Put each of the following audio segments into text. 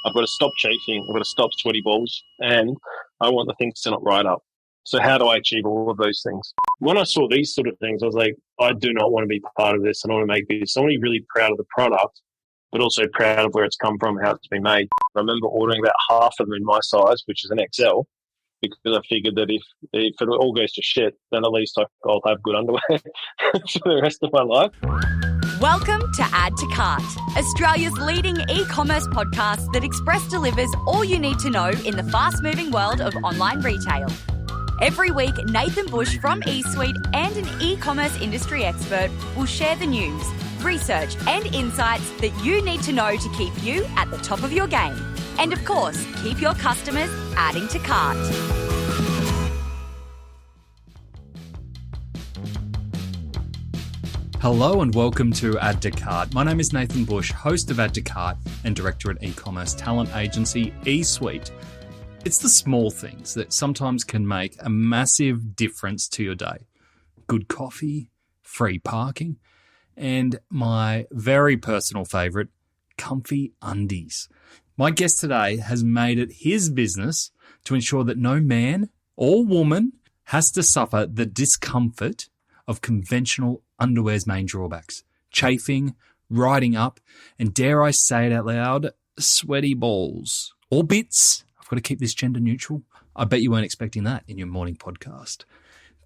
I've got to stop chafing, I've got to stop sweaty balls, and I want the things to not ride up. So how do I achieve all of those things? When I saw these sort of things, I was like, I do not want to be part of this. I don't want to make this. I want to be really proud of the product, but also proud of where it's come from, how it's been made. I remember ordering about half of them in my size, which is an XL, because I figured that if it all goes to shit, then at least I'll have good underwear for the rest of my life. Welcome to Add to Cart, Australia's leading e-commerce podcast that express delivers all you need to know in the fast-moving world of online retail. Every week, Nathan Bush from eSuite and an e-commerce industry expert will share the news, research and insights that you need to know to keep you at the top of your game. And of course, keep your customers adding to cart. Hello and welcome to Add to Cart. My name is Nathan Bush, host of Add to Cart and director at e-commerce talent agency eSuite. It's the small things that sometimes can make a massive difference to your day. Good coffee, free parking, and my very personal favourite, comfy undies. My guest today has made it his business to ensure that no man or woman has to suffer the discomfort of conventional underwear's main drawbacks: chafing, riding up, and dare I say it out loud, sweaty balls or bits. I've got to keep this gender neutral. I bet you weren't expecting that in your morning podcast.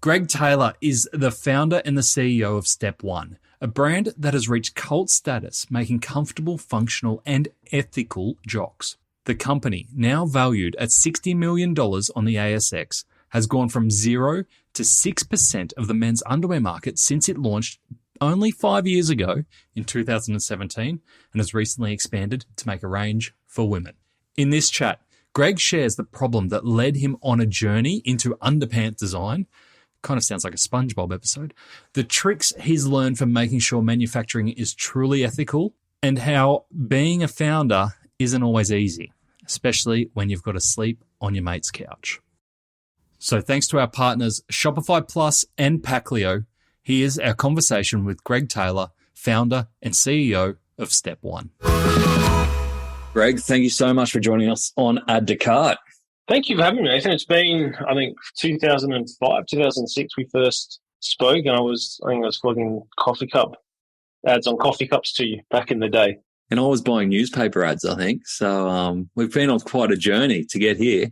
Greg Taylor is the founder and the CEO of Step One, a brand that has reached cult status, making comfortable, functional, and ethical jocks. The company, now valued at $60 million on the ASX, has gone from 0 to 6% of the men's underwear market since it launched only 5 years ago in 2017 and has recently expanded to make a range for women. In this chat, Greg shares the problem that led him on a journey into underpant design. Kind of sounds like a SpongeBob episode. The tricks he's learned from making sure manufacturing is truly ethical, and how being a founder isn't always easy, especially when you've got to sleep on your mate's couch. So thanks to our partners Shopify Plus and Paclio, here's our conversation with Greg Taylor, founder and CEO of Step One. Greg, thank you so much for joining us on Add to Cart. Thank you for having me, Nathan. It's been, I think, 2005, 2006 we first spoke, and I was flogging coffee cup ads on coffee cups to you back in the day. And I was buying newspaper ads, I think. So we've been on quite a journey to get here.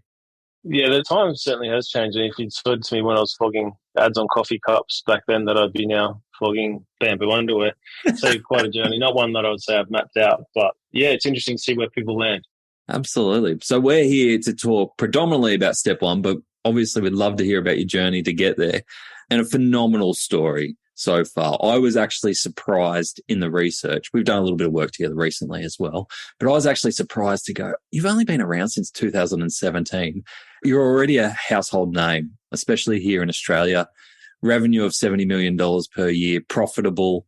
Yeah, the time certainly has changed. And if you'd said to me when I was flogging ads on coffee cups back then that I'd be now flogging bamboo underwear, so quite a journey. Not one that I would say I've mapped out, but yeah, it's interesting to see where people land. Absolutely. So we're here to talk predominantly about Step One, but obviously we'd love to hear about your journey to get there, and a phenomenal story so far. I was actually surprised in the research. We've done a little bit of work together recently as well, but I was actually surprised to go, you've only been around since 2017. You're already a household name, especially here in Australia. Revenue of $70 million per year, profitable.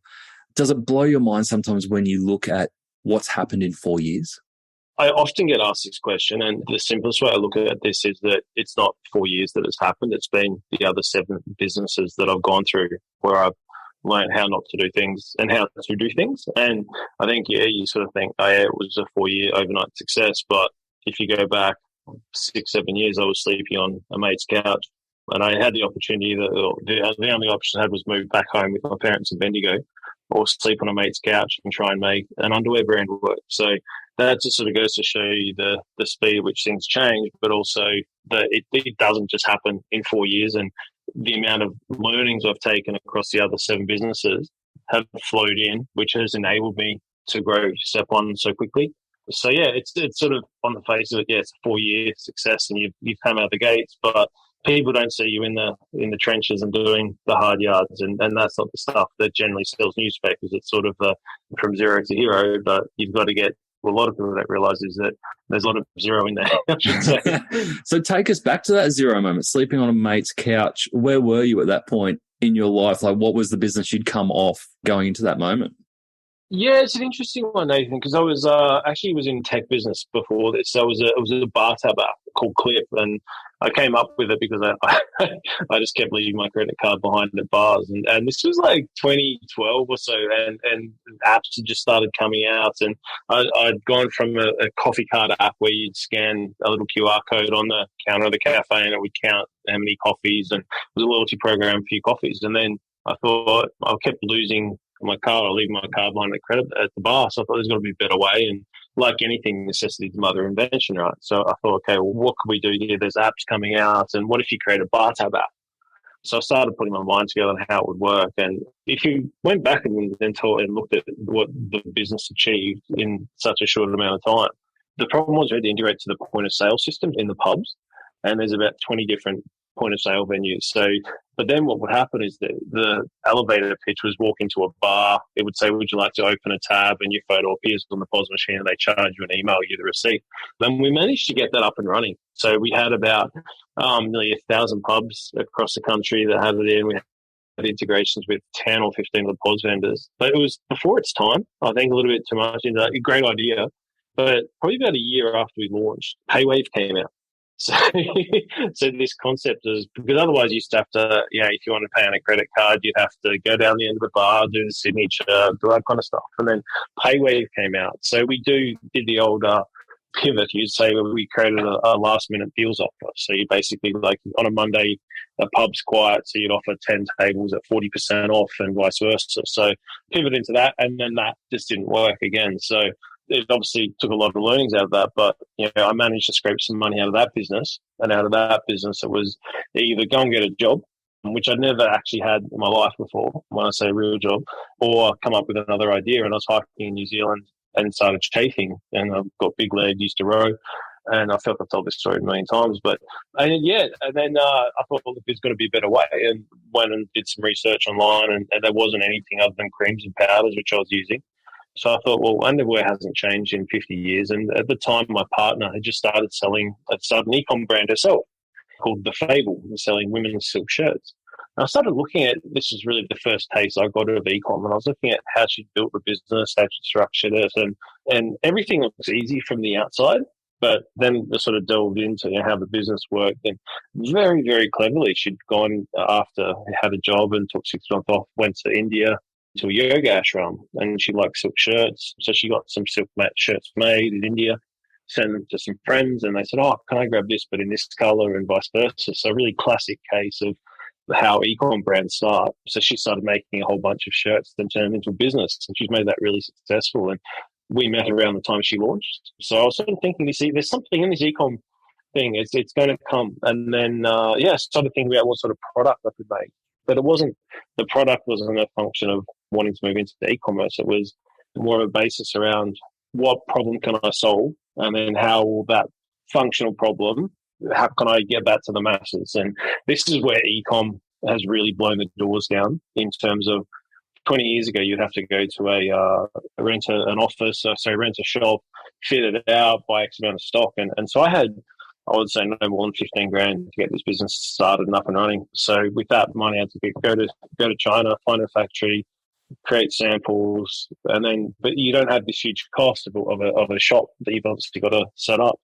Does it blow your mind sometimes when you look at what's happened in 4 years? I often get asked this question, and the simplest way I look at this is that it's not 4 years that it's happened. It's been the other 7 businesses that I've gone through where I've learned how not to do things and how to do things. And I think, yeah, you sort of think, oh, yeah, it was a 4-year overnight success. But if you go back 6, 7 years, I was sleeping on a mate's couch, and I had the opportunity the only option I had was move back home with my parents in Bendigo, or sleep on a mate's couch and try and make an underwear brand work. So that just sort of goes to show you the speed at which things change, but also that it doesn't just happen in 4 years. And the amount of learnings I've taken across the other 7 businesses have flowed in, which has enabled me to grow Step One so quickly. So yeah, it's sort of on the face of it, yeah, it's a 4-year success and you've come out the gates, but people don't see you in the trenches and doing the hard yards, and that's not the stuff that generally sells newspapers. It's sort of from zero to hero, but you've got to get. Well, a lot of people don't realise is that there's a lot of zero in there, I should say. So take us back to that zero moment, sleeping on a mate's couch. Where were you at that point in your life? Like, what was the business you'd come off going into that moment? Yeah, it's an interesting one, Nathan, because I was actually was in tech business before this. So I was a bar tab app called Clip, and I came up with it because I just kept leaving my credit card behind at bars, and this was like 2012 or so, and apps had just started coming out, and I'd gone from a coffee card app where you'd scan a little QR code on the counter of the cafe, and it would count how many coffees, and it was a loyalty program for your coffees, and then I thought I kept losing my card. I leave my card behind the credit at the bar. So I thought there's got to be a better way. And like anything, necessity is the mother of invention, right? So I thought, okay, well, what could we do here? There's apps coming out. And what if you create a bar tab app? So I started putting my mind together on how it would work. And if you went back and looked at what the business achieved in such a short amount of time, the problem was we had to integrate to the point of sale system in the pubs. And there's about 20 different point of sale venues. So, but then what would happen is that the elevator pitch was walk into a bar. It would say, would you like to open a tab? And your photo appears on the POS machine and they charge you and email you the receipt. Then we managed to get that up and running. So we had about nearly 1,000 pubs across the country that had it in. We had integrations with 10 or 15 of the POS vendors. But it was before its time, I think a little bit too much. A great idea. But probably about a year after we launched, PayWave came out. So, so this concept is, because otherwise you used to have to, if you want to pay on a credit card, you'd have to go down the end of the bar, do the signature, do that kind of stuff. And then PayWave came out. So we did the old pivot. You'd say we created a last minute deals offer. So you basically, like on a Monday, a pub's quiet, so you'd offer 10 tables at 40% off and vice versa. So pivot into that, and then that just didn't work again. So it obviously took a lot of learnings out of that, but I managed to scrape some money out of that business, and out of that business, it was either go and get a job, which I'd never actually had in my life before. When I say real job, or come up with another idea. And I was hiking in New Zealand and started chafing, and I've got big leg, used to row, and I felt I've told this story a million times. And then I thought, well, there's got to be a better way, and went and did some research online, and there wasn't anything other than creams and powders, which I was using. So I thought, well, underwear hasn't changed in 50 years. And at the time, my partner had just started an e-com brand herself called The Fable, selling women's silk shirts. And I started looking at, this is really the first taste I got of e-com, and I was looking at how she built the business, how she structured it, and everything looks easy from the outside. But then I sort of delved into how the business worked. And very, very cleverly, she'd gone after, had a job and took 6 months off, went to India, to a yoga ashram, and she liked silk shirts. So she got some silk mat shirts made in India, sent them to some friends, and they said, oh, can I grab this, but in this color, and vice versa. So a really classic case of how e-com brands start. So she started making a whole bunch of shirts, then turned into a business, and she's made that really successful. And we met around the time she launched. So I was sort of thinking, there's something in this e-com thing. It's going to come. And then, started thinking about what sort of product I could make. But the product wasn't a function of wanting to move into e-commerce. It was more of a basis around what problem can I solve, and then how will that functional problem, how can I get that to the masses? And this is where e-com has really blown the doors down in terms of 20 years ago, you'd have to go to rent a shop, fit it out, buy X amount of stock. And so I would say no more than 15 grand to get this business started and up and running. So with that money, I had to go to China, find a factory, create samples, but you don't have this huge cost of a shop that you've obviously got to set up.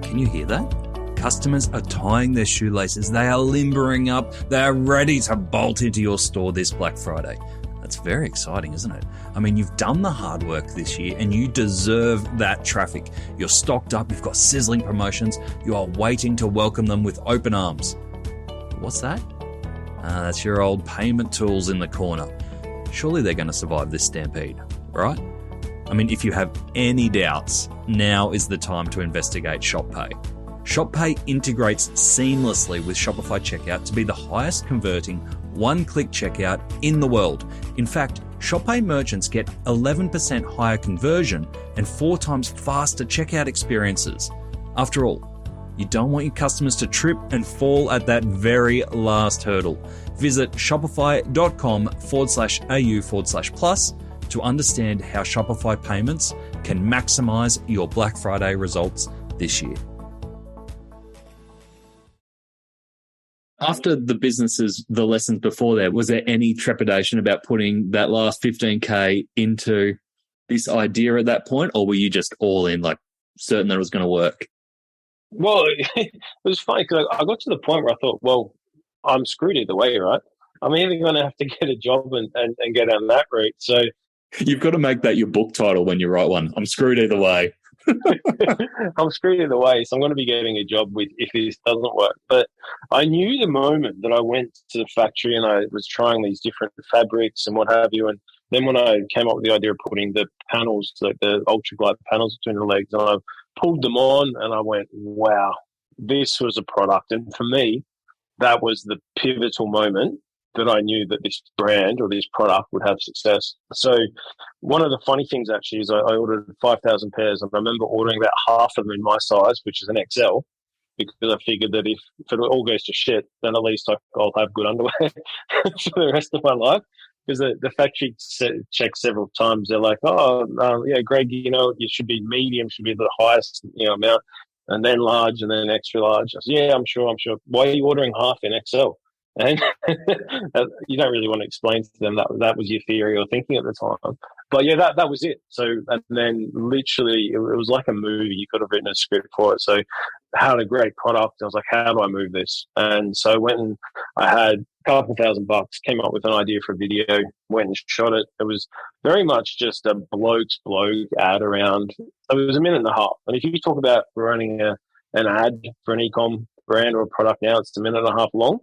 Can you hear that? Customers are tying their shoelaces. They are limbering up. They are ready to bolt into your store this Black Friday. That's very exciting, isn't it? I mean, you've done the hard work this year and you deserve that traffic. You're stocked up. You've got sizzling promotions. You are waiting to welcome them with open arms. What's that? That's your old payment tools in the corner. Surely they're going to survive this stampede, right? I mean, if you have any doubts, now is the time to investigate ShopPay. ShopPay integrates seamlessly with Shopify Checkout to be the highest converting one-click checkout in the world. In fact, ShopPay merchants get 11% higher conversion and 4 times faster checkout experiences. After all, you don't want your customers to trip and fall at that very last hurdle. Visit shopify.com/au/plus to understand how Shopify payments can maximize your Black Friday results this year. After the lessons before that, was there any trepidation about putting that last 15K into this idea at that point, or were you just all in, like certain that it was going to work? Well, it was funny because I got to the point where I thought, well, I'm screwed either way, right? I'm either going to have to get a job and get down that route. So You've got to make that your book title when you write one. I'm screwed either way. I'm screwed either way. So I'm going to be getting a job if this doesn't work. But I knew the moment that I went to the factory and I was trying these different fabrics and what have you. And then when I came up with the idea of putting the panels, like the ultra glide panels between the legs, and I pulled them on and I went, wow, this was a product. And for me, that was the pivotal moment that I knew that this brand or this product would have success. So one of the funny things actually is I ordered 5,000 pairs, and I remember ordering about half of them in my size, which is an XL, because I figured that if it all goes to shit, then at least I'll have good underwear for the rest of my life. Because the factory checks several times. They're like, yeah, Greg, you should be medium, should be the highest amount, and then large, and then extra large. I said, yeah, I'm sure. Why are you ordering half in XL? And you don't really want to explain to them that was your theory or thinking at the time. But yeah, that was it. So, and then literally it was like a movie. You could have written a script for it. So I had a great product. I was like, how do I move this? And so I went and I had a couple $1,000, came up with an idea for a video, went and shot it. It was very much just a bloke's bloke ad around. It was a minute and a half. And if you talk about running an ad for an e-com brand or a product now, it's a minute and a half long.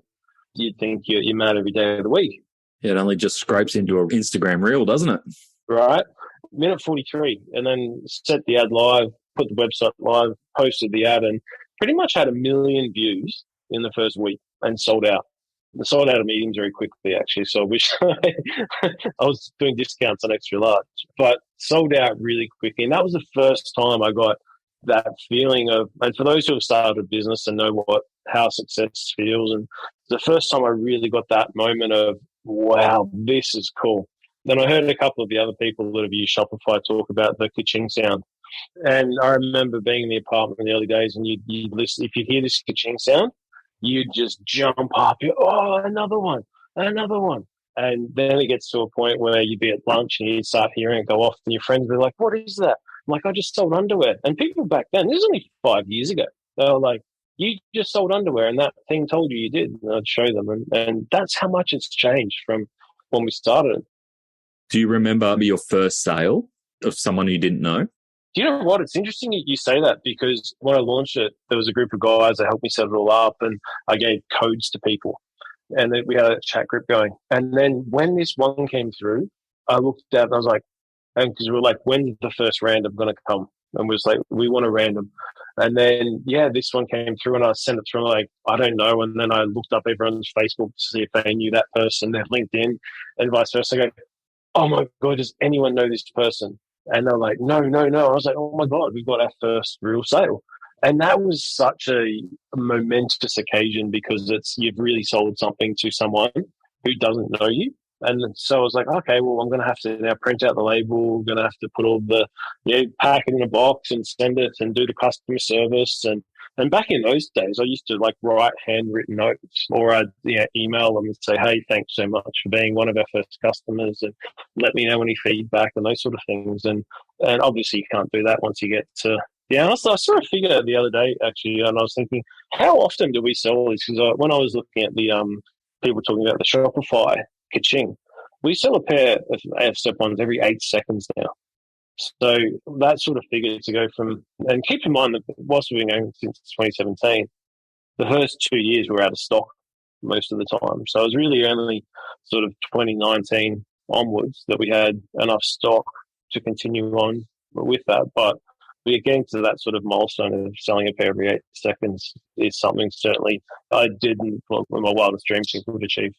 You'd think you're mad every day of the week. Yeah, it only just scrapes into an Instagram reel, doesn't it? Right. Minute 43. And then set the ad live, put the website live, posted the ad, and pretty much had 1 million views in the first week and sold out. It sold out of meetings very quickly, actually. So I wish I was doing discounts on extra large, but sold out really quickly. And that was the first time I got that feeling of, and for those who have started a business and know how success feels, and the first time I really got that moment of, wow, this is cool. Then I heard a couple of the other people that have used Shopify talk about the ka-ching sound. And I remember being in the apartment in the early days, and you'd listen, if you hear this ka-ching sound, you'd just jump up. Another one. And then it gets to a point where you'd be at lunch and you'd start hearing it go off, and your friends would be like, what is that? I'm like, I just sold underwear. And people back then, this was only 5 years ago, they were like, you just sold underwear and that thing told you did. And I'd show them. And that's how much it's changed from when we started. Do you remember your first sale of someone you didn't know? Do you know what? It's interesting that you say that, because when I launched it, there was a group of guys that helped me set it all up, and I gave codes to people. And then we had a chat group going. And then when this one came through, I looked at it and I was like, because we were like, when's the first random going to come? And we was like, we want a random. And then, yeah, this one came through and I sent it through, like, I don't know. And then I looked up everyone's Facebook to see if they knew that person, their LinkedIn, and vice versa. I go, oh my God, does anyone know this person? And they're like, no. I was like, oh my God, we've got our first real sale. And that was such a momentous occasion, because you've really sold something to someone who doesn't know you. And so I was like, okay, well, I'm going to have to now print out the label. I'm going to have to put all the, pack it in a box and send it and do the customer service. And back in those days, I used to like write handwritten notes, or I'd email them and say, hey, thanks so much for being one of our first customers, and let me know any feedback and those sort of things. And obviously you can't do that once you get to, I saw a figure the other day, actually, and I was thinking, how often do we sell these? Because when I was looking at the people talking about the Shopify ka-ching, we sell a pair of step-ons every 8 seconds now. So that sort of figure to go from, and keep in mind that whilst we've been going since 2017, the first 2 years we're out of stock most of the time. So it was really only sort of 2019 onwards that we had enough stock to continue on with that. But we're getting to that sort of milestone of selling a pair every 8 seconds is something certainly I didn't, in my wildest dreams, think would achieve.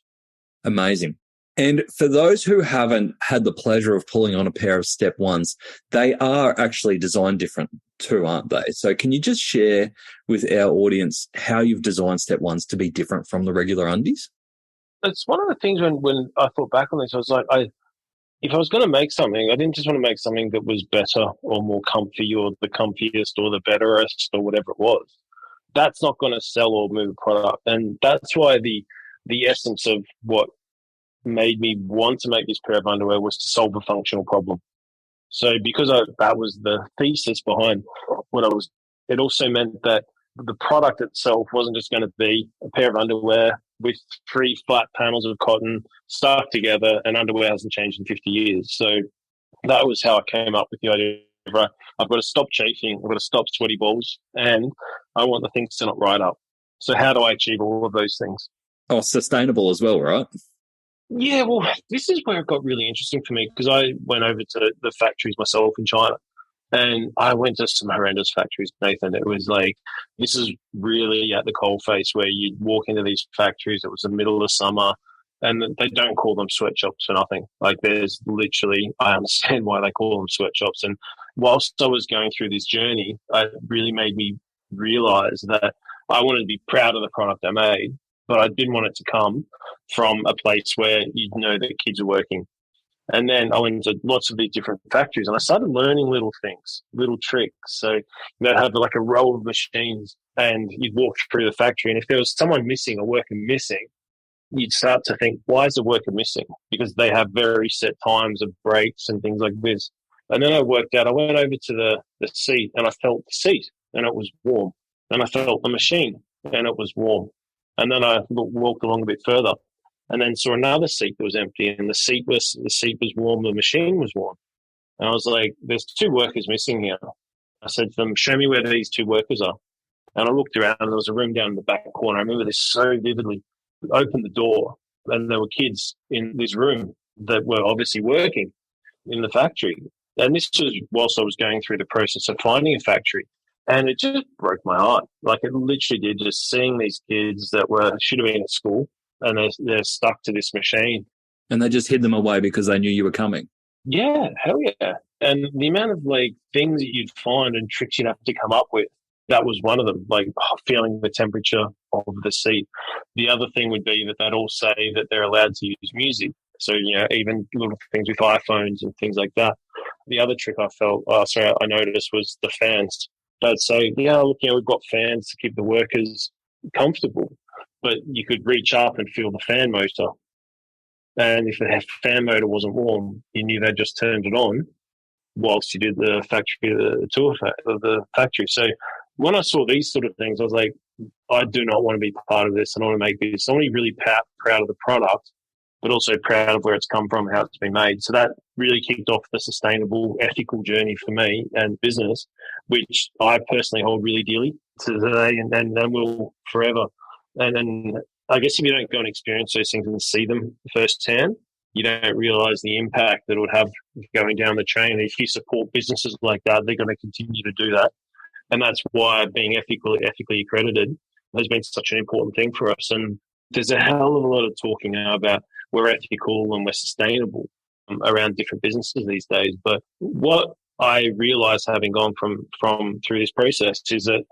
Amazing. And for those who haven't had the pleasure of pulling on a pair of Step Ones, they are actually designed different too, aren't they? So can you just share with our audience how you've designed Step Ones to be different from the regular undies? It's one of the things when I thought back on this, I was like, if I was going to make something, I didn't just want to make something that was better or more comfy or the comfiest or the betterest or whatever it was. that's not going to sell or move a product. And that's why the essence of what made me want to make this pair of underwear was to solve a functional problem. So because that was the thesis behind what I was, it also meant that the product itself wasn't just going to be a pair of underwear with 3 flat panels of cotton stuck together, and underwear hasn't changed in 50 years. So that was how I came up with the idea of, right, I've got to stop chafing, I've got to stop sweaty balls, and I want the things to not ride up. So how do I achieve all of those things? Oh, sustainable as well, right? Yeah, well, this is where it got really interesting for me, because I went over to the factories myself in China, and I went to some horrendous factories, Nathan. It was like, this is really at the coalface where you'd walk into these factories. It was the middle of summer, and they don't call them sweatshops for nothing. Like, there's literally, I understand why they call them sweatshops. And whilst I was going through this journey, it really made me realize that I wanted to be proud of the product I made, but I didn't want it to come from a place where you know that kids are working. And then I went to lots of these different factories, and I started learning little things, little tricks. So they'd have like a row of machines, and you'd walk through the factory, and if there was someone missing, a worker missing, you'd start to think, why is the worker missing? Because they have very set times of breaks and things like this. And then I worked out, I went over to the seat, and I felt the seat, and it was warm. And I felt the machine, and it was warm. And then I walked along a bit further, and then saw another seat that was empty, and the seat was warm, the machine was warm. And I was like, there's 2 workers missing here. I said to them, show me where these 2 workers are. And I looked around, and there was a room down in the back corner. I remember this so vividly. I opened the door, and there were kids in this room that were obviously working in the factory. And this was whilst I was going through the process of finding a factory. And it just broke my heart. Like, it literally did, just seeing these kids that should have been at school, and they're stuck to this machine. And they just hid them away because they knew you were coming. Yeah, hell yeah. And the amount of like things that you'd find and tricks you'd have to come up with, that was one of them, like feeling the temperature of the seat. The other thing would be that they'd all say that they're allowed to use music. So, even little things with iPhones and things like that. The other trick I noticed was the fans. They'd say, look, we've got fans to keep the workers comfortable. But you could reach up and feel the fan motor. And if the fan motor wasn't warm, you knew they just turned it on whilst you did the tour of the factory. So when I saw these sort of things, I was like, I do not want to be part of this. I want to make this. I want to be really proud of the product, but also proud of where it's come from, how it's been made. So that really kicked off the sustainable, ethical journey for me and business, which I personally hold really dearly to today and will forever. And then I guess if you don't go and experience those things and see them firsthand, you don't realize the impact that it would have going down the train. And if you support businesses like that, they're going to continue to do that. And that's why being ethically accredited has been such an important thing for us. And there's a hell of a lot of talking now about we're ethical and we're sustainable around different businesses these days. But what I realized having gone from through this process is that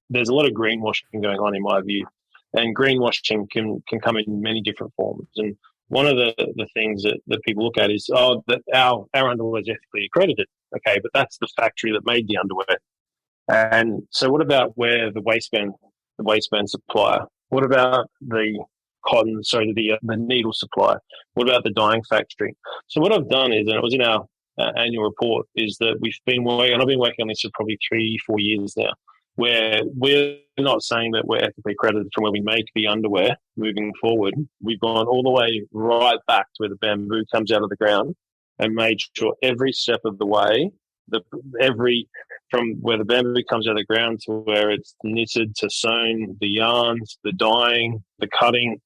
there's a lot of greenwashing going on, in my view. And greenwashing can come in many different forms. And one of the things that people look at is, that our underwear is ethically accredited. Okay, but that's the factory that made the underwear. And so what about where the waistband supplier? What about the cotton, the needle supplier? What about the dyeing factory? So what I've done is, and it was in our annual report, is that I've been working on this for probably 3-4 years now, where we're not saying that we're ethically accredited from where we make the underwear moving forward. We've gone all the way right back to where the bamboo comes out of the ground and made sure every step of the way, from where the bamboo comes out of the ground to where it's knitted to sewn, the yarns, the dyeing, the cutting,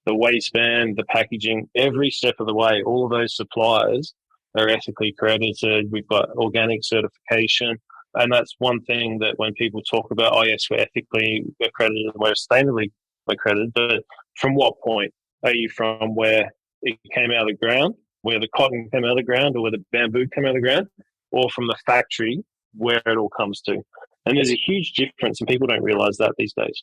the waistband, the packaging, every step of the way, all of those suppliers are ethically accredited. We've got organic certification. And that's one thing that when people talk about, yes, we're ethically accredited and we're sustainably accredited, but from what point? Are you from where it came out of the ground, where the cotton came out of the ground, or where the bamboo came out of the ground, or from the factory where it all comes to? And there's a huge difference, and people don't realize that these days.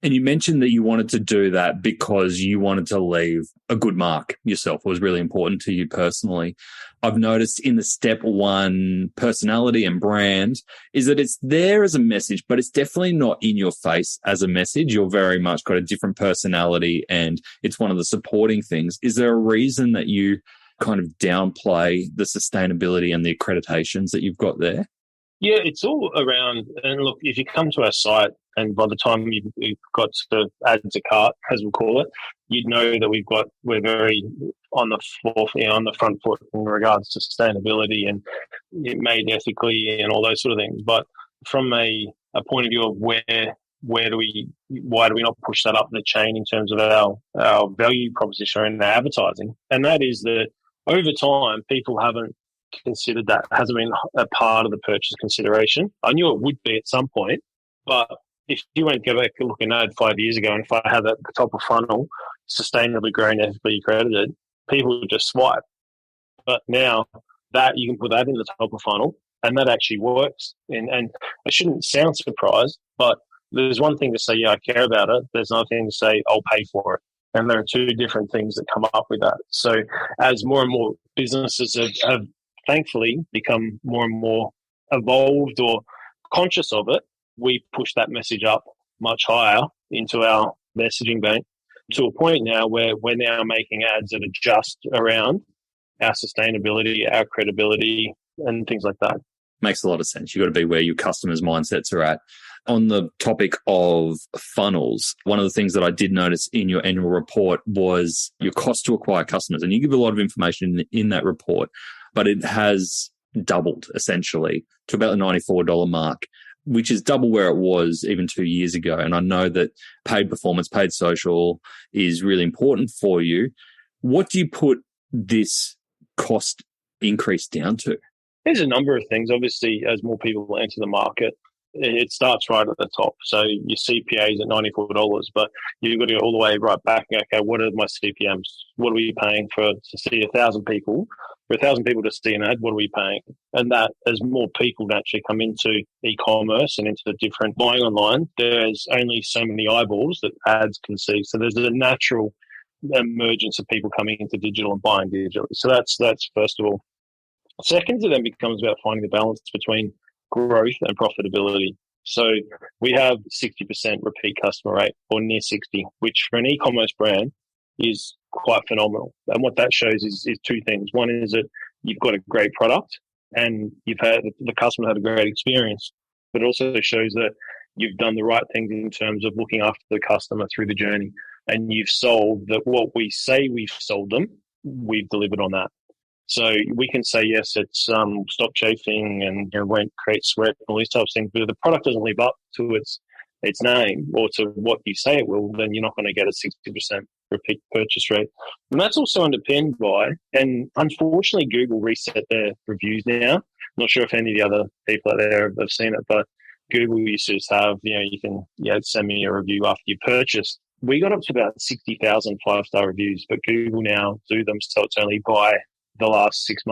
And you mentioned that you wanted to do that because you wanted to leave a good mark yourself. It was really important to you personally. I've noticed in the step one personality and brand is that it's there as a message, but it's definitely not in your face as a message. You're very much got a different personality and it's one of the supporting things. Is there a reason that you kind of downplay the sustainability and the accreditations that you've got there? Yeah, it's all around. And look, if you come to our site, and by the time you've got to add to cart, as we'll call it, you'd know that we're very on the front foot in regards to sustainability and made ethically and all those sort of things. But from a point of view of why do we not push that up the chain in terms of our value proposition and our advertising? And that is that over time, people haven't considered that, hasn't been a part of the purchase consideration. I knew it would be at some point, but if you went to go back and look at an ad 5 years ago, and if I had that at the top of funnel, sustainably grown, ethically accredited, people would just swipe. But now that you can put that in the top of funnel, and that actually works. And I shouldn't sound surprised, but there's one thing to say, yeah, I care about it. There's another thing to say, I'll pay for it. And there are two different things that come up with that. So as more and more businesses have thankfully become more and more evolved or conscious of it, we push that message up much higher into our messaging bank to a point now where we're now making ads that adjust around our sustainability, our credibility, and things like that. Makes a lot of sense. You've got to be where your customers' mindsets are at. On the topic of funnels, one of the things that I did notice in your annual report was your cost to acquire customers. And you give a lot of information in that report, but it has doubled essentially to about the $94 mark, which is double where it was even 2 years ago. And I know that paid performance, paid social is really important for you. What do you put this cost increase down to? There's a number of things. Obviously, as more people enter the market, it starts right at the top. So your CPA is at $94, but you've got to go all the way right back. Okay, what are my CPMs? What are we paying to see 1,000 people? For 1,000 people to see an ad, what are we paying? And that as more people actually come into e-commerce and into different buying online, there's only so many eyeballs that ads can see. So there's a natural emergence of people coming into digital and buying digitally. So that's first of all. Second, it then becomes about finding the balance between growth and profitability. So we have 60% repeat customer rate, or near 60, which for an e-commerce brand is quite phenomenal. And what that shows is two things. One is that you've got a great product and the customer had a great experience, but it also shows that you've done the right things in terms of looking after the customer through the journey. And you've solved that what we say we've sold them, we've delivered on that. So we can say, yes, it's stop chafing and won't create sweat and all these types of things, but if the product doesn't live up to its name or to what you say it will, then you're not going to get a 60% repeat purchase rate. And that's also underpinned by, and unfortunately Google reset their reviews now. Not sure if any of the other people out there have seen it, but Google used to just have, you can send me a review after you purchased. We got up to about 60,000 5-star reviews, but Google now do them so it's only by the last 12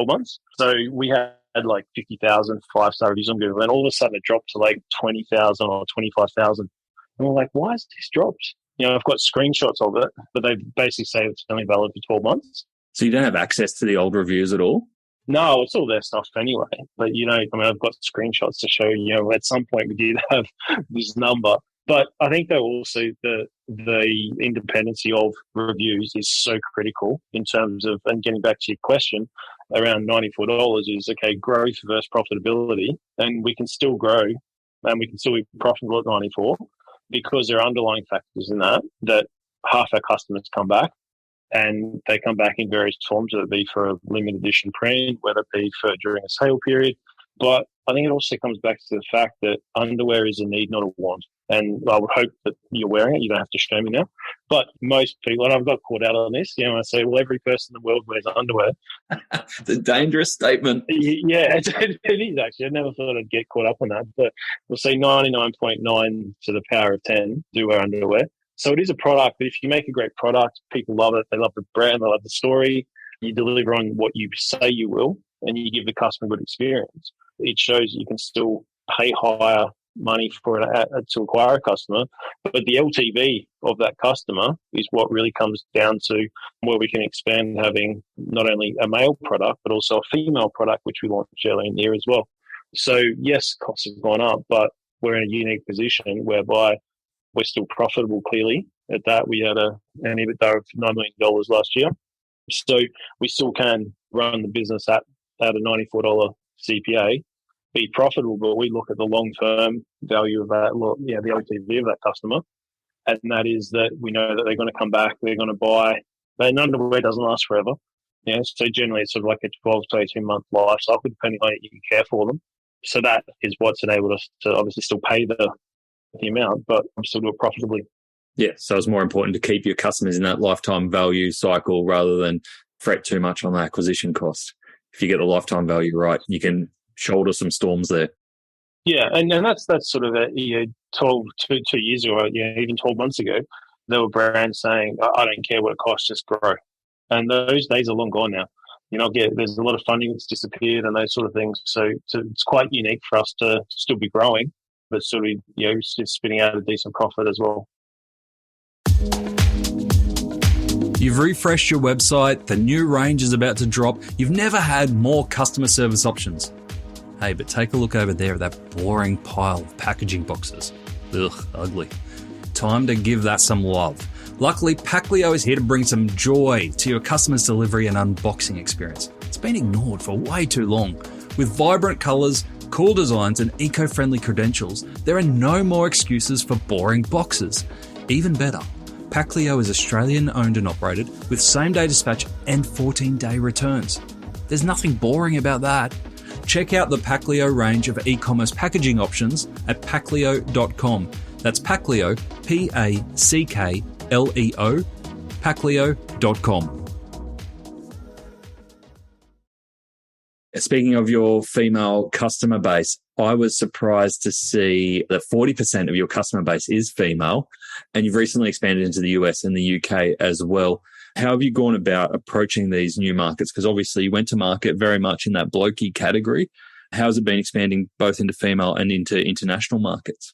months. So we had like 50,000 5-star reviews on Google, and all of a sudden it dropped to like 20,000 or 25,000. And we're like, why has this dropped? I've got screenshots of it, but they basically say it's only valid for 12 months. So you don't have access to the old reviews at all? No, it's all their stuff anyway. But, I've got screenshots to show, at some point we did have this number. But I think that also the independency of reviews is so critical in terms of, and getting back to your question, around $94 is, okay, growth versus profitability. And we can still grow and we can still be profitable at 94 because there are underlying factors in that half our customers come back, and they come back in various forms, whether it be for a limited edition print, whether it be for during a sale period. But I think it also comes back to the fact that underwear is a need, not a want. And I would hope that you're wearing it. You don't have to show me now. But most people, and I've got caught out on this, I say, well, every person in the world wears underwear. It's a dangerous statement. Yeah, it is actually. I never thought I'd get caught up on that. But we'll say 99.9 to the power of 10 do wear underwear. So it is a product, but if you make a great product, people love it. They love the brand. They love the story. You deliver on what you say you will, and you give the customer a good experience. It shows you can still pay higher money for it to acquire a customer. But the LTV of that customer is what really comes down to where we can expand having not only a male product, but also a female product, which we launched earlier in the year as well. So yes, costs have gone up, but we're in a unique position whereby we're still profitable clearly. At that, we had an EBITDA of $9 million last year. So we still can run the business at a $94 CPA, be profitable, but we look at the long-term value of that, the LTV of that customer. And that is that we know that they're going to come back, they're going to buy. But none of the way doesn't last forever. So generally it's sort of like a 12 to 18-month life cycle, depending on how you care for them. So that is what's enabled us to obviously still pay the amount, but still do it profitably. Yeah, so it's more important to keep your customers in that lifetime value cycle rather than fret too much on the acquisition cost. If you get the lifetime value right, you can shoulder some storms there. Yeah, and that's sort of 2 years ago, even 12 months ago, there were brands saying, I don't care what it costs, just grow. And those days are long gone now. There's a lot of funding that's disappeared and those sort of things. So it's quite unique for us to still be growing, but sort of, still spitting out a decent profit as well. You've refreshed your website, the new range is about to drop, you've never had more customer service options. Hey, but take a look over there at that boring pile of packaging boxes. Ugh, ugly. Time to give that some love. Luckily, Paclio is here to bring some joy to your customers' delivery and unboxing experience. It's been ignored for way too long. With vibrant colours, cool designs and eco-friendly credentials, there are no more excuses for boring boxes. Even better, Paclio is Australian owned and operated with same-day dispatch and 14-day returns. There's nothing boring about that. Check out the Paclio range of e-commerce packaging options at paclio.com. That's Paclio, Packleo, Paclio.com. Speaking of your female customer base, I was surprised to see that 40% of your customer base is female, and you've recently expanded into the US and the UK as well. How have you gone about approaching these new markets? Because obviously you went to market very much in that blokey category. How has it been expanding both into female and into international markets?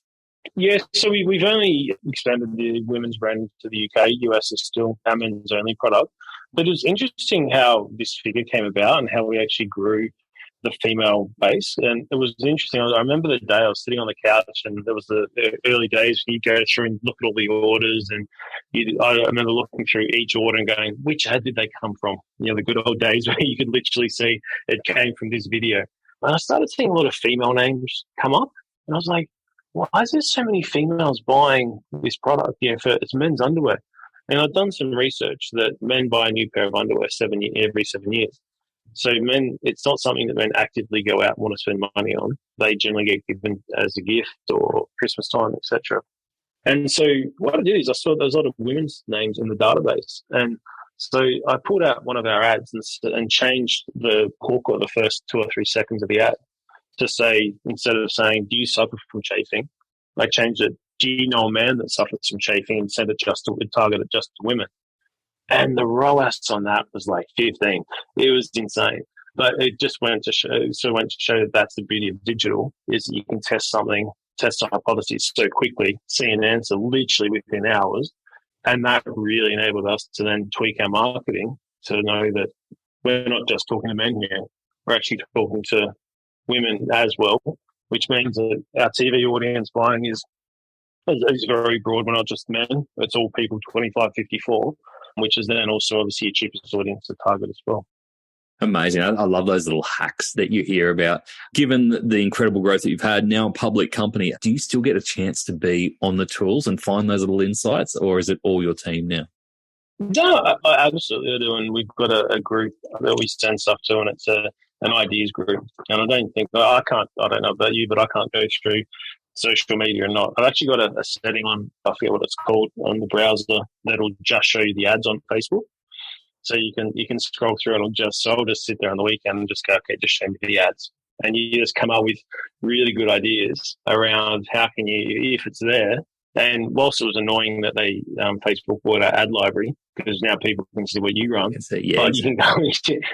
Yeah, so we've only expanded the women's brand to the UK. US is still our men's only product. But it was interesting how this figure came about and how we actually grew the female base. And it was interesting. I remember the day I was sitting on the couch and there was the early days when you go through and look at all the orders. And I remember looking through each order and going, which ad did they come from? The good old days where you could literally see it came from this video. And I started seeing a lot of female names come up. And I was like, why is there so many females buying this product? For it's men's underwear. And I've done some research that men buy a new pair of underwear every 7 years. So men, it's not something that men actively go out and want to spend money on. They generally get given as a gift or Christmas time, etc. And so what I did is I saw there was a lot of women's names in the database. And so I pulled out one of our ads and changed the hook or the first 2 or 3 seconds of the ad to say, instead of saying, do you suffer from chafing? I changed it, do you know a man that suffers from chafing, and sent it targeted just to women. And the ROAS on that was like 15. It was insane. But it just went to show that that's the beauty of digital, is that you can test a hypothesis so quickly, see an answer literally within hours. And that really enabled us to then tweak our marketing to know that we're not just talking to men here. We're actually talking to women as well, which means that our TV audience buying is very broad. We're not just men. It's all people 25, 54, which is then also obviously your cheapest audience to target as well. Amazing. I love those little hacks that you hear about. Given the incredible growth that you've had, now a public company, do you still get a chance to be on the tools and find those little insights, or is it all your team now? No, I absolutely do. And we've got a group that we send stuff to, and it's an ideas group. And I don't know about you, but I can't go through social media or not. I've actually got a setting on, I forget what it's called, on the browser that'll just show you the ads on Facebook. So you can scroll through it. I'll just sit there on the weekend and just go, okay, just show me the ads. And you just come up with really good ideas around how can you, if it's there. And whilst it was annoying that they Facebook bought our ad library, because now people can see what you run, but you can go,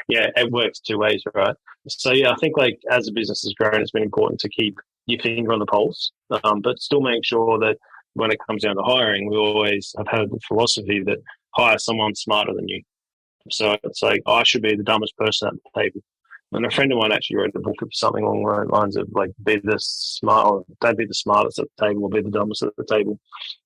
it works 2 ways, right? So yeah, I think like as the business has grown, it's been important to keep your finger on the pulse, but still make sure that when it comes down to hiring, we always have had the philosophy that hire someone smarter than you. So it's like, I should be the dumbest person at the table. And a friend of mine actually wrote a book of something along the lines of like, be the smart, or don't be the smartest at the table, or be the dumbest at the table.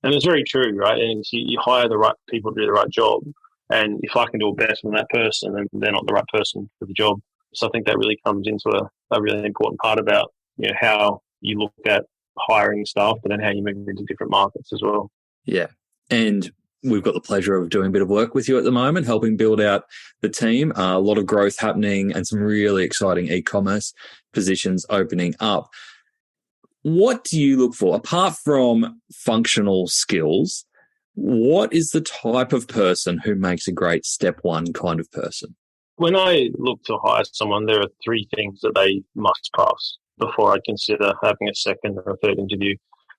And it's very true, right? And you hire the right people to do the right job. And if I can do it better than that person, then they're not the right person for the job. So I think that really comes into a really important part about, how you look at hiring staff, but then how you move into different markets as well. Yeah. And we've got the pleasure of doing a bit of work with you at the moment, helping build out the team. A lot of growth happening and some really exciting e-commerce positions opening up. What do you look for? Apart from functional skills, what is the type of person who makes a great step one kind of person? When I look to hire someone, there are 3 things that they must pass before I consider having a second or a third interview.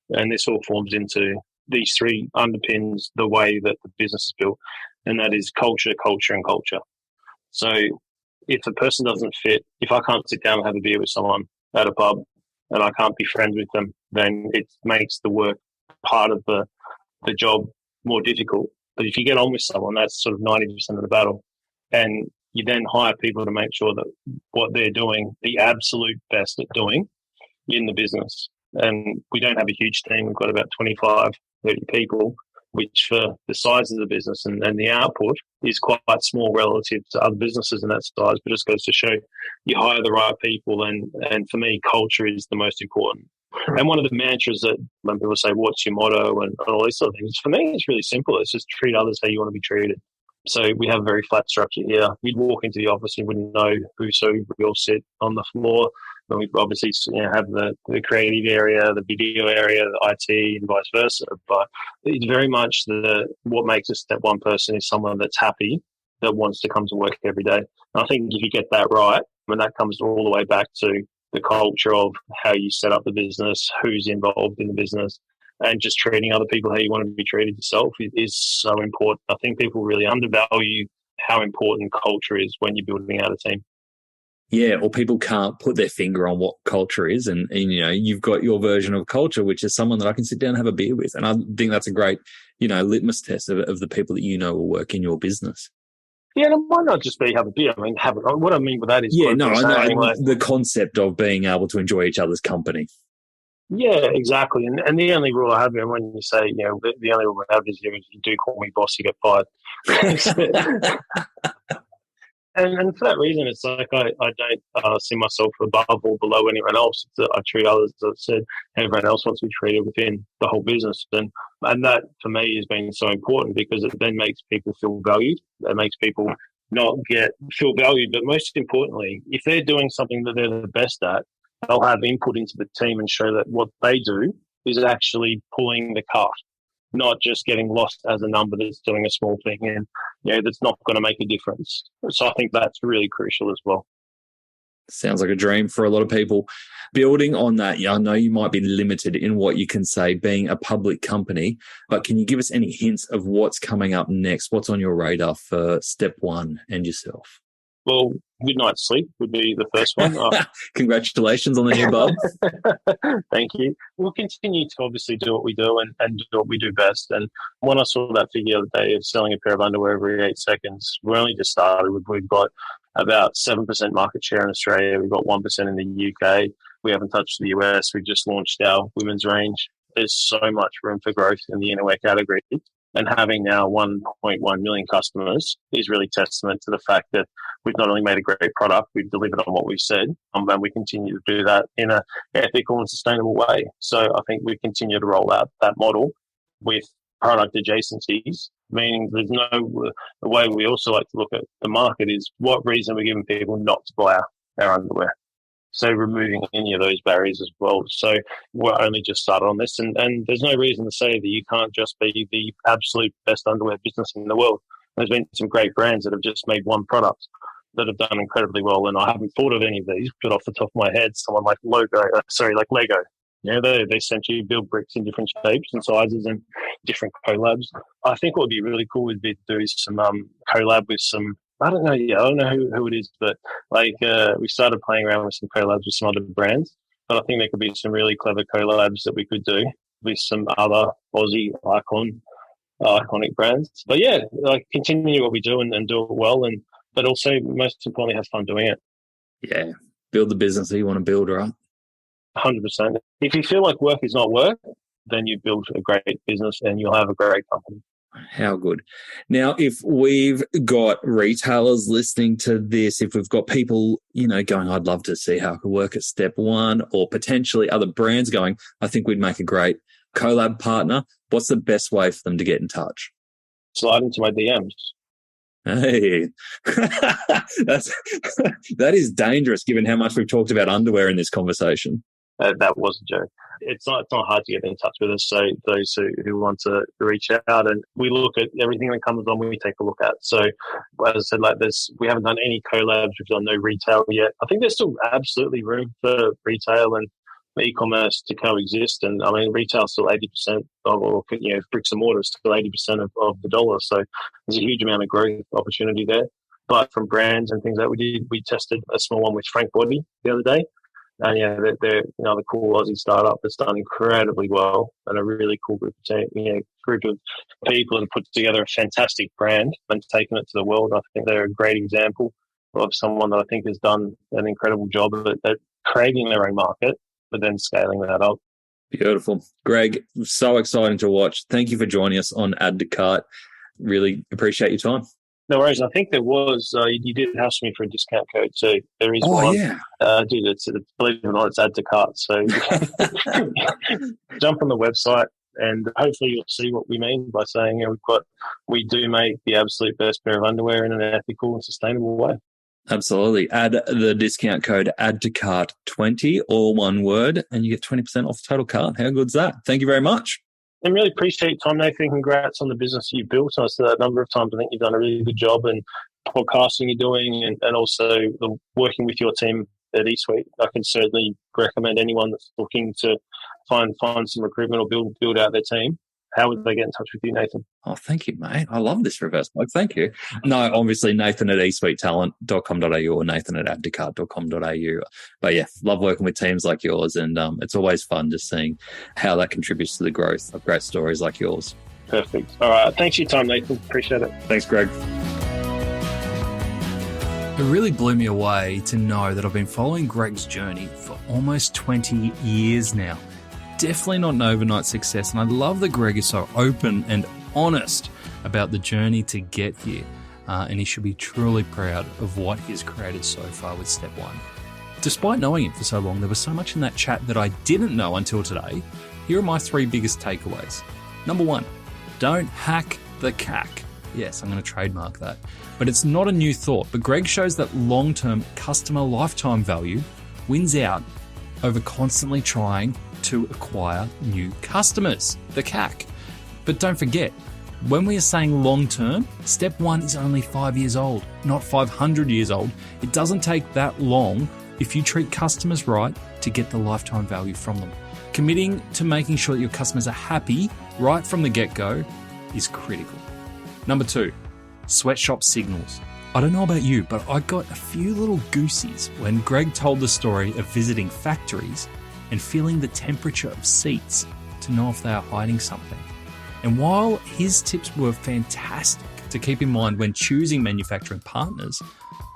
And this all forms into these 3 underpins the way that the business is built, and that is culture, culture, and culture. So if a person doesn't fit, if I can't sit down and have a beer with someone at a pub and I can't be friends with them, then it makes the work part of the job more difficult. But if you get on with someone, that's sort of 90% of the battle. And you then hire people to make sure that what they're doing, the absolute best at doing in the business. And we don't have a huge team. We've got about 25, 30 people, which for the size of the business and the output is quite small relative to other businesses in that size. But it just goes to show you hire the right people. And for me, culture is the most important. And one of the mantras that when people say, what's your motto and all these sort of things, for me, it's really simple. It's just treat others how you want to be treated. So we have a very flat structure here. We'd walk into the office and wouldn't know who's who. We all sit on the floor. And we obviously have the creative area, the video area, the IT, and vice versa. But it's very much what makes a step one person is someone that's happy, that wants to come to work every day. And I think if you get that right, when that comes all the way back to the culture of how you set up the business, who's involved in the business, and just treating other people how you want to be treated yourself is so important. I think people really undervalue how important culture is when you're building out a team. Yeah, or people can't put their finger on what culture is. And you've got your version of culture, which is someone that I can sit down and have a beer with. And I think that's a great, litmus test of the people that will work in your business. Yeah, and it might not just be have a beer. I mean, what I mean by that is... Yeah, no, I know the concept of being able to enjoy each other's company. Yeah, exactly. And the only rule I have, and when you say, the only rule I have is if you do call me boss, you get fired. And for that reason, it's like I don't see myself above or below anyone else. I treat others, as I said, everyone else wants to be treated within the whole business. And that, for me, has been so important because it then makes people feel valued. It makes people not feel valued. But most importantly, if they're doing something that they're the best at, they'll have input into the team and show that what they do is actually pulling the cart, not just getting lost as a number that's doing a small thing and that's not going to make a difference. So I think that's really crucial as well. Sounds like a dream for a lot of people. Building on that, I know you might be limited in what you can say being a public company, but can you give us any hints of what's coming up next? What's on your radar for step one and yourself? Well, good night's sleep would be the first one. Congratulations on the new bub. Thank you. We'll continue to obviously do what we do and do what we do best. And when I saw that figure the other day of selling a pair of underwear every 8 seconds, we only just started. We've got about 7% market share in Australia. We've got 1% in the UK. We haven't touched the US. We've just launched our women's range. There's so much room for growth in the innerwear category. And having now 1.1 million customers is really testament to the fact that we've not only made a great product, we've delivered on what we've said, and we continue to do that in an ethical and sustainable way. So I think we continue to roll out that model with product adjacencies, meaning there's the way we also like to look at the market is what reason we're giving people not to buy our underwear. So removing any of those barriers as well. So we're only just started on this, and there's no reason to say that you can't just be the absolute best underwear business in the world. There's been some great brands that have just made one product that have done incredibly well, and I haven't thought of any of these, but off the top of my head, someone like Lego. They essentially build bricks in different shapes and sizes and different collabs. I think what would be really cool would be to do some collab with some, I don't know who it is, but we started playing around with some collabs with some other brands. And I think there could be some really clever collabs that we could do with some other Aussie iconic brands. But yeah, like continue what we do and do it well, but also most importantly have fun doing it. Yeah, build the business that you want to build, right? 100%. If you feel like work is not work, then you build a great business and you'll have a great company. How good. Now, if we've got retailers listening to this, if we've got people, going, I'd love to see how I could work at Step One, or potentially other brands going, I think we'd make a great collab partner, what's the best way for them to get in touch? Slide into my DMs. Hey, that is dangerous given how much we've talked about underwear in this conversation. That was a joke. It's not hard to get in touch with us. So those who want to reach out, and we look at everything that comes on, we take a look at. So as I said, we haven't done any collabs. We've done no retail yet. I think there's still absolutely room for retail and e-commerce to coexist. And I mean, retail is still 80% of, bricks and mortar is still 80% of the dollar. So there's a huge amount of growth opportunity there. But from brands and things that we tested a small one with Frank Body the other day. And yeah, they're another cool Aussie startup that's done incredibly well, and a really cool group of people and put together a fantastic brand and taken it to the world. I think they're a great example of someone that I think has done an incredible job at creating their own market, but then scaling that up. Beautiful. Greg, so exciting to watch. Thank you for joining us on Add to Cart. Really appreciate your time. No worries. I think there was, you did ask me for a discount code, so there is one. Oh, yeah. Dude, believe it or not, it's Add to Cart. So jump on the website and hopefully you'll see what we mean by saying we do make the absolute best pair of underwear in an ethical and sustainable way. Absolutely. Add the discount code Add to Cart 20, all one word, and you get 20% off the total cart. How good's that? Thank you very much. And really appreciate your time, Nathan. Congrats on the business you built. I said that a number of times. I think you've done a really good job in podcasting you're doing and also working with your team at eSuite. I can certainly recommend anyone that's looking to find some recruitment or build out their team. How would they get in touch with you, Nathan? Oh, thank you, mate. I love this reverse plug. Thank you. No, obviously, Nathan at eSuiteTalent.com.au or Nathan at addtocart.com.au. But yeah, love working with teams like yours. And it's always fun just seeing how that contributes to the growth of great stories like yours. Perfect. All right. Thanks for your time, Nathan. Appreciate it. Thanks, Greg. It really blew me away to know that I've been following Greg's journey for almost 20 years now. Definitely not an overnight success, and I love that Greg is so open and honest about the journey to get here, and he should be truly proud of what he's created so far with Step One. Despite knowing him for so long, there was so much in that chat that I didn't know until today. Here are my 3 biggest takeaways. Number 1, don't hack the CAC. Yes, I'm going to trademark that. But it's not a new thought, but Greg shows that long-term customer lifetime value wins out over constantly trying to acquire new customers, the CAC. But don't forget, when we are saying long-term, Step One is only 5 years old, not 500 years old. It doesn't take that long if you treat customers right to get the lifetime value from them. Committing to making sure that your customers are happy right from the get-go is critical. Number 2, sweatshop signals. I don't know about you, but I got a few little goosies when Greg told the story of visiting factories and feeling the temperature of seats to know if they are hiding something. And while his tips were fantastic to keep in mind when choosing manufacturing partners,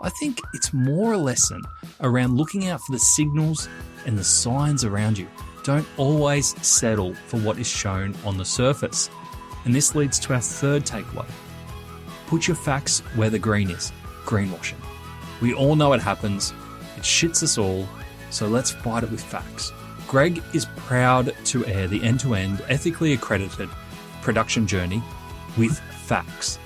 I think it's more a lesson around looking out for the signals and the signs around you. Don't always settle for what is shown on the surface. And this leads to our 3rd takeaway. Put your facts where the green is. Greenwashing. We all know it happens. It shits us all. So let's fight it with facts. Greg is proud to air the end-to-end, ethically accredited production journey with facts.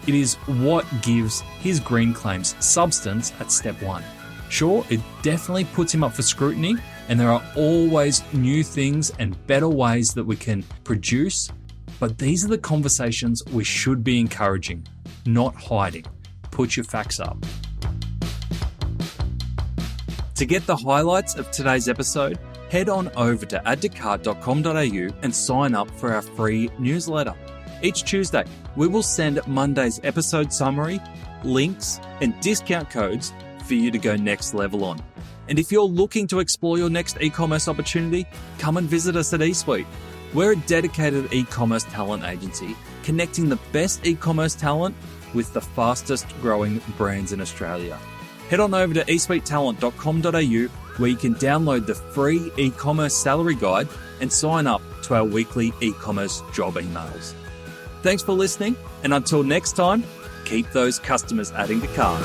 It is what gives his green claims substance at Step One. Sure, it definitely puts him up for scrutiny, and there are always new things and better ways that we can produce, but these are the conversations we should be encouraging, not hiding. Put your facts up. To get the highlights of today's episode, head on over to addtocart.com.au and sign up for our free newsletter. Each Tuesday, we will send Monday's episode summary, links, and discount codes for you to go next level on. And if you're looking to explore your next e-commerce opportunity, come and visit us at eSuite. We're a dedicated e-commerce talent agency, connecting the best e-commerce talent with the fastest growing brands in Australia. Head on over to esuitetalent.com.au where you can download the free e-commerce salary guide and sign up to our weekly e-commerce job emails. Thanks for listening, and until next time, keep those customers adding to cart.